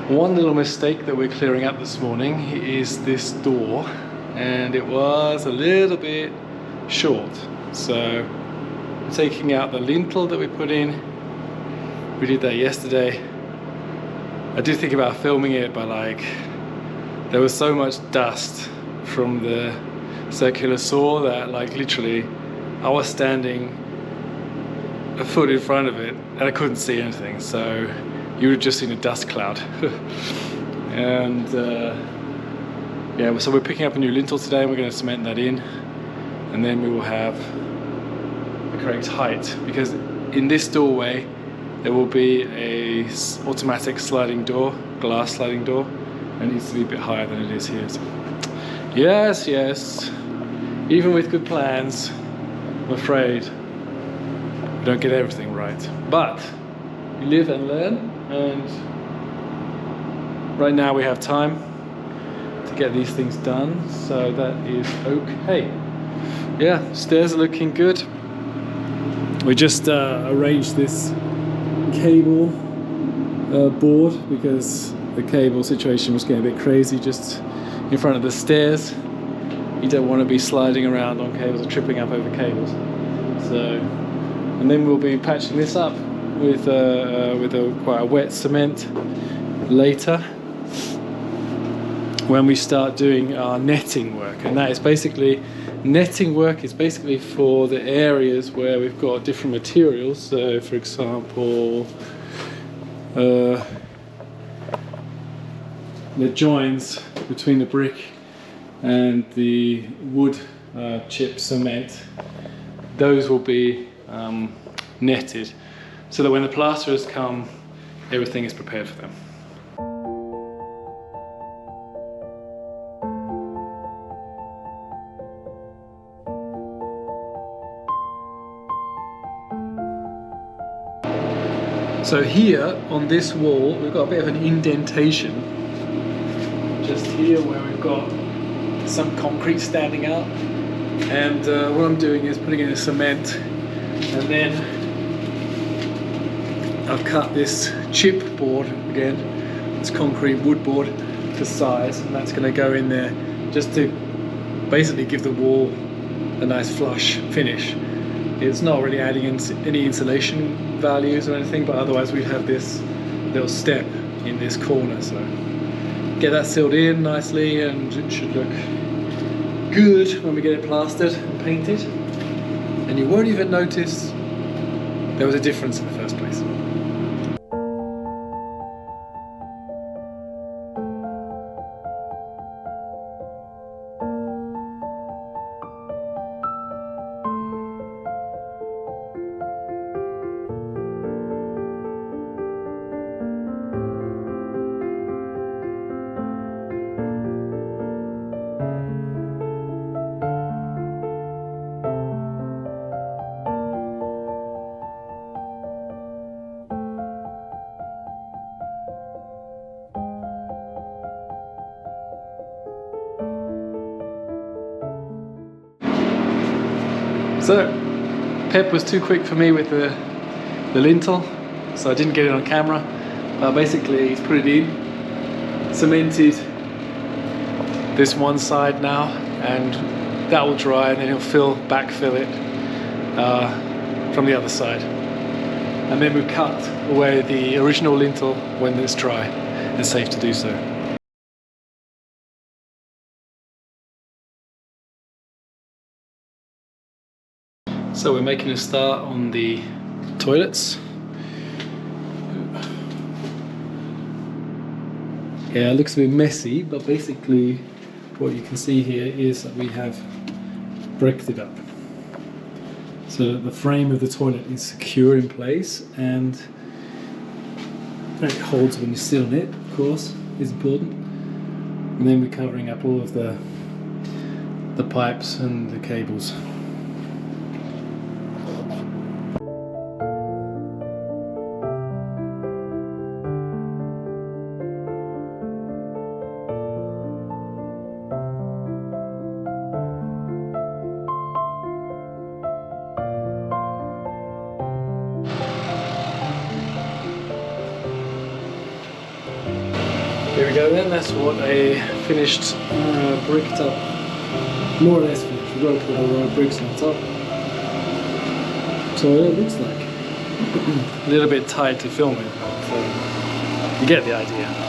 One little mistake that we're clearing up this morning is this door, and it was a little bit short. So I'm taking out the lintel that we put in. We did that yesterday. I did think about filming it, but like there was so much dust from the circular saw that like literally I was standing a foot in front of it and I couldn't see anything, so you would have just seen a dust cloud. And yeah, so we're picking up a new lintel today and we're going to cement that in, and then we will have the correct height, because in this doorway there will be a automatic sliding door, glass sliding door, and it needs to be a bit higher than it is here. So yes, even with good plans, I'm afraid we don't get everything right, but we live and learn, and right now we have time to get these things done, so that is okay. Yeah, stairs are looking good. We just arranged this cable board because the cable situation was getting a bit crazy just in front of the stairs. You don't want to be sliding around on cables or tripping up over cables. So, and then we'll be patching this up with quite a wet cement later when we start doing our netting work. And that is basically, netting work is basically for the areas where we've got different materials. So for example, the joins between the brick and the wood chip cement, those will be netted, so that when the plasterers come, everything is prepared for them. So here on this wall, we've got a bit of an indentation, just here where we've got some concrete standing out, and what I'm doing is putting in a cement, and then I've cut this chip board again, this concrete wood board to size, and that's going to go in there just to basically give the wall a nice flush finish. It's not really adding any insulation values or anything, but otherwise we'd have this little step in this corner. So get that sealed in nicely, and it should look good when we get it plastered and painted, and you won't even notice there was a difference in the first place. So, Pep was too quick for me with the lintel, so I didn't get it on camera. Basically, he's put it in, cemented this one side now, and that will dry, and then he'll backfill it from the other side. And then we'll cut away the original lintel when it's dry and safe to do so. So we're making a start on the toilets. Yeah, it looks a bit messy, but basically what you can see here is that we have bricked it up. So that the frame of the toilet is secure in place, and it holds when you sit on it, of course, is important. And then we're covering up all of the pipes and the cables. Here we go then, that's what a finished bricked up, more or less finished. We've got to put our bricks on top. So it looks like. A little bit tight to film it, but you get the idea.